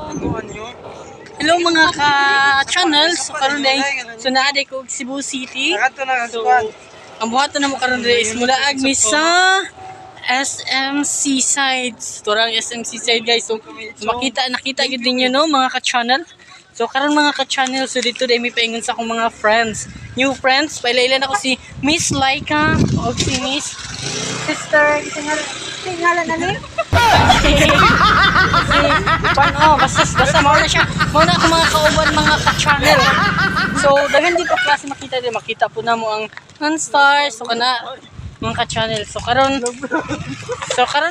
Hello mga ka-channels. So karon day so naaday ko og Cebu City. So ang buhaton namo karon day is mula agmi sa SMC side. Turang SMC side guys. So nakita gid ninyo no mga ka-channel. So karon mga ka-channel, so dito day may paingon sa akong mga friends. New friends, pailailan ako si Miss Laika o si Miss Sister. Tingala na ni. Basta mauna siya. Mauna ako mga kauban mga ka-channel. So daghan dito klase makita din. Makita po na mo ang non-stars. So kana mga ka-channel. So karon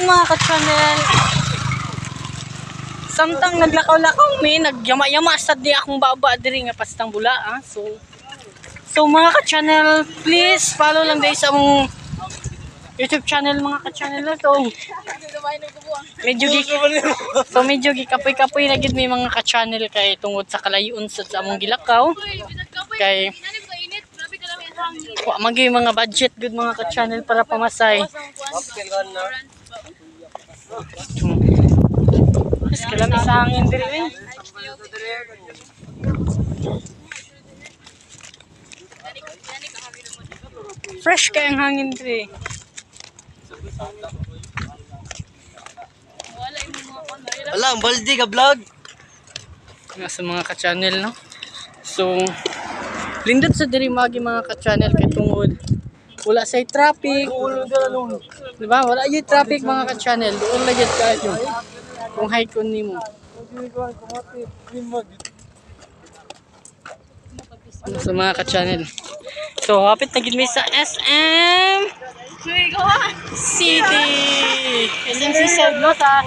mga ka-channel, samtang naglakaw-lakaw mi, nagyama-yama sad di akong baba diri nga pastang bula ah. So mga ka-channel, please follow lang dai sa among YouTube channel mga ka-channel na to. Medyo gikapoy-kapoy na gid mi mga ka-channel kay tungod sa kalayon sa among gilakaw. Kay wa magi mga budget good mga ka-channel para pamasay. Mas kalami sa hangin diri eh. Fresh kay ang hangin diri. Wala, ang baldi ka vlog. Nasa mga ka-channel no. So lindot sa diri magi mga ka-channel kay tungod wala say traffic. Diba? Wala yung traffic mga ka-channel. Doon lang yun kayo. Kung hike-on nimo. Sa mga ka-channel. So, hapit na gid mi sa SM City. SMC side no sa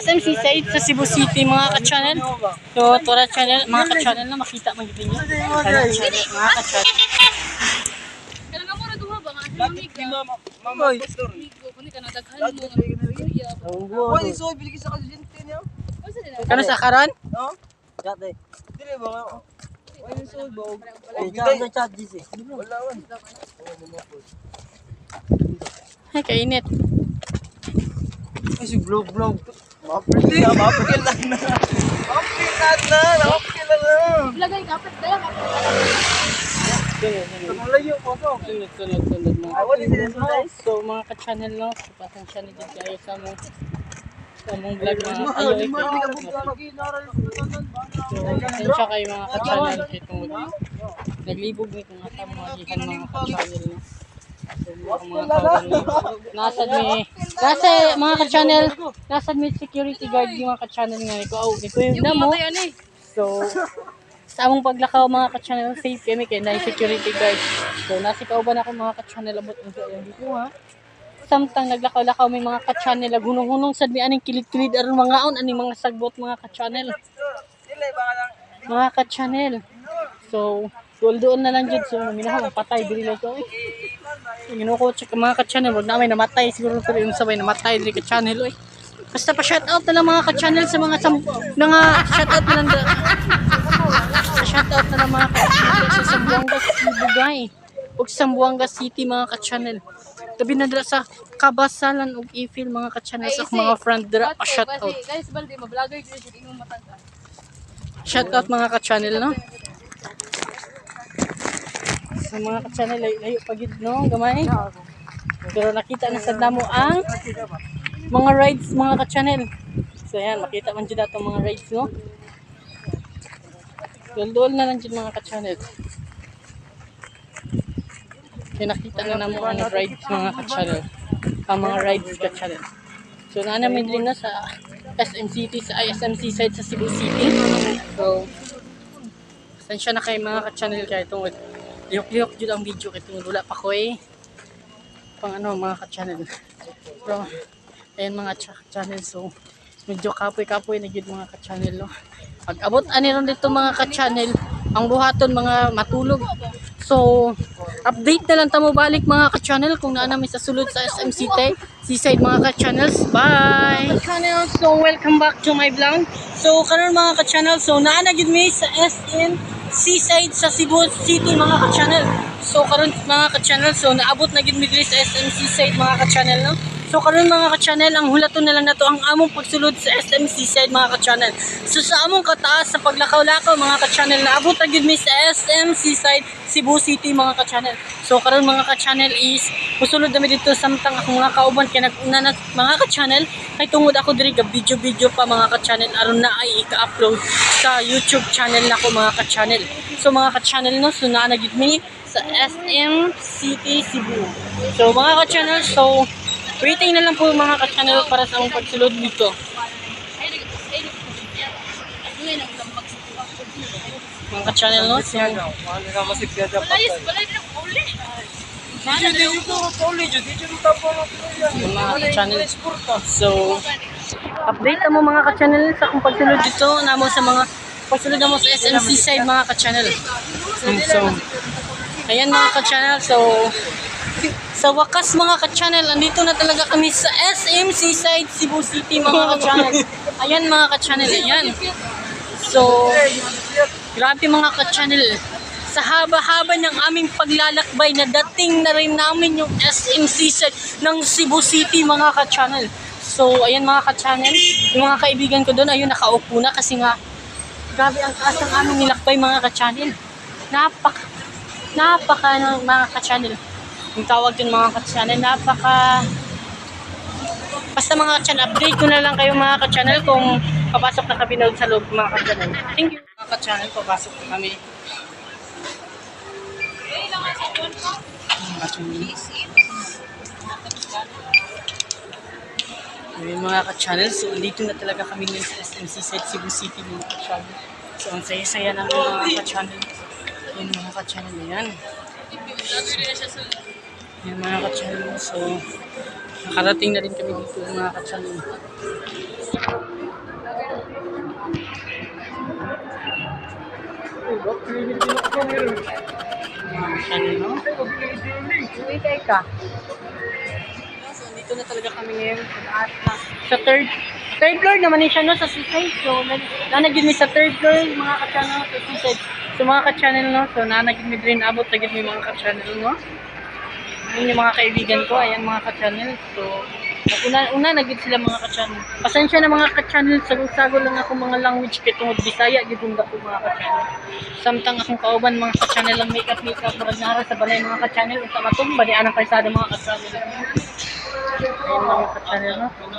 SMC side sa Cebu City mga ka-channel. So, tora channel, mga ka-channel na makita man gid niyo. Mga ka-channel. Mamoy. Wala iso bili sa kasyente niya. Kano sa karon? No? Dati. Dire ba? Wala iso ba? Chat dis eh. Wala wan. Ay kainit. Kasi vlog. Mapil lang na. Lagay kapit dala kapit. Malayo po to. Sunod mga. What is it guys? So mga ka-channel no, pasensya na din kayo sa mong vlog mga ayo ito. So pasensya kayo mga ka-channel itong naglibog ni kung asa mga gikan mga ka-channel no. So mga ka-channel, nasa may security guard yung mga ka-channel nga ito yung na mo. So sa among paglakaw mga ka-channel, safe kami kay na security guard. So nasi kauban ako mga ka-channel abot unsa yan dito ha. Samtang naglakaw-lakaw may mga ka-channel hunong-hunong sad mi aning kilid-kilid aron mga aon aning mga sagbot mga ka-channel. Mga ka-channel. So doon na lang jud so minahaw patay diri lang so. Ginuko check mga ka-channel wag na may namatay siguro pero yung sabay namatay diri ka-channel oy. Basta pa shoutout na lang mga ka-channel sa mga shoutout na lang shoutout na lang mga ka-channel sa Zamboanga Bugay ug Zamboanga City mga ka-channel. Tabi na dira sa Kabasalan ug Ifil mga ka-channel sa mga friend dira pa shoutout. Guys, baldi ma-vlogger dito sa imong matanda. Shoutout mga ka-channel no. Sa mga ka-channel layo pagid no gamay. Pero nakita na sad namo ang mga rides mga ka-channel. So yan, makita man dyan itong mga rides no. Dool na lang dyan mga ka-channel. Kaya nakita na naman ang rides mga ka-channel. Ang mga rides ka-channel. So naanamin din na sa SM City, sa ISMC side sa Cebu City. So pasensya na kayo mga ka-channel kaya itong liyok-liyok dyan ang video kaya itong wala pa ko eh. Pang ano mga ka-channel. So ayan mga channel so medyo kapoy-kapoy na yun mga ka-channel no. Pag abot ani ron dito mga ka-channel ang buhaton mga matulog. So update na lang tamo balik mga ka-channel kung naa namin sa sulod sa SM City seaside mga ka-channels. Bye! Ka-channel, so welcome back to my vlog. So karon mga ka-channel so naa na gid mi sa SM Seaside sa Cebu City mga ka-channel. So karon mga ka-channel so naabot na gid mi diri sa SM Seaside mga ka-channel no. So karon mga ka-channel, ang hulaton na lang na to ang among pagsulod sa SMC side mga ka-channel. So sa among kataas sa paglakaw-lakaw mga ka-channel, naabot na gid mi sa SMC side Cebu City mga ka-channel. So karon mga ka-channel is musulod na mi dito samtang akong mga kauban kay nag-una na mga ka-channel kay tungod ako diri ga video pa mga ka-channel aron na ay ika-upload sa YouTube channel nako mga ka-channel. So mga ka-channel no, so naa na gid mi sa SM City Cebu. So mga ka-channel, so waiting na lang po mga ka-channel para sa among pagsulod dito. Mga ka-channel no, so mga ka-channel, so update mo mga ka-channel sa akong pagsulod dito namo sa mga pagsulod namo sa SMC side mga ka-channel. So ayan mga ka-channel, so sa wakas mga ka-channel, andito na talaga kami sa SMC side Cebu City mga ka-channel. Ayan mga ka-channel, ayan. So, grabe mga ka-channel. Sa haba-haba ng aming paglalakbay, na dating na rin namin yung SMC side ng Cebu City mga ka-channel. So, ayan mga ka-channel, yung mga kaibigan ko doon, ayun nakaupo na kasi nga, grabe ang taas ng aming nilakbay mga ka-channel. Napaka ng mga ka-channel. Yung tawag din mga ka-channel, basta mga ka-channel, update ko na lang kayo mga ka-channel kung papasok na kami sa loob mga ka-channel. Thank you. Mga ka-channel, papasok na kami. Mga ka-channel, so dito na talaga kami ngayon sa SMC side Cebu City mga ka-channel. So ang saya-saya namin mga ka-channel. Yan mga ka-channel, yan. Yan mga ka-channel, so nakarating na rin kami dito mga ka-channel. Mga ka-channel, no? Uwitay ka. So dito na talaga kami ngayon sa taas na. Sa third floor naman siya no, sa seaside. So nanagin mi sa third floor mga ka-channel sa seaside. So mga ka-channel no, so nanagin mi rin abot na gid mi mga ka-channel no. Yun yung mga kaibigan ko, ayan mga ka-channel. So, una nagit sila mga ka-channel. Pasensya na mga ka-channel, sago-sago lang ako mga language kay tungod Bisaya, gitunda ko mga ka-channel. Samtang akong kauban mga ka-channel lang makeup, murag nara sa balay mga ka-channel. Unsa matong bali anang kalsada mga ka-channel. Ayan mga ka-channel no. Ayan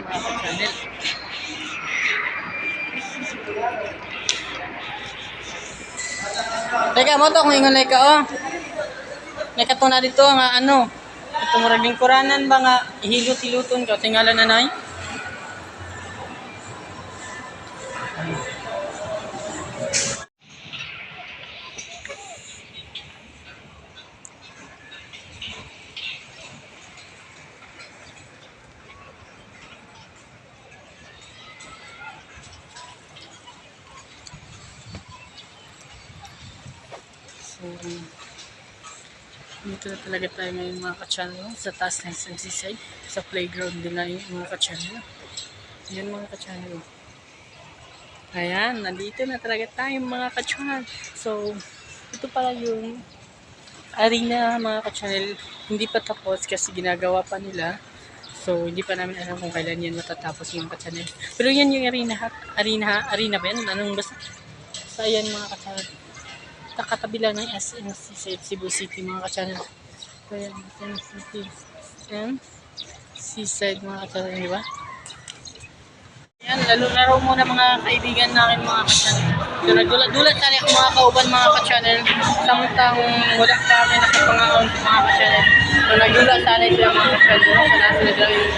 mga ka-channel. Teka mo to kung ingon ka oh. May kato na dito nga ano. Ito murag lingkuranan ba nga ihilot-hiluton ka tingalan na nay. So, dito na talaga tayo ngayon mga ka-channel sa taas ng SMC side, sa playground din na yung mga ka-channel. Yan mga ka-channel. Ayan, nandito na talaga tayo mga ka-channel. So, ito pala yung arena mga ka-channel. Hindi pa tapos kasi ginagawa pa nila. So, hindi pa namin alam kung kailan yan matatapos mga ka-channel. Pero yan yung arena ba yan? Anong basta? So, ayan mga ka-channel. Katabi lang ng SMC sa Cebu City mga ka-channel. So yan, SMC Seaside mga ka-channel, di ba? Yan, laro muna mga kaibigan namin mga ka-channel. So nagdulat-dulat tali ako mga kauban mga ka-channel. Samtang wala pa kami nakapangaon mga ka-channel. So nagdulat tali sila mga ka-channel. So nasa nila yun.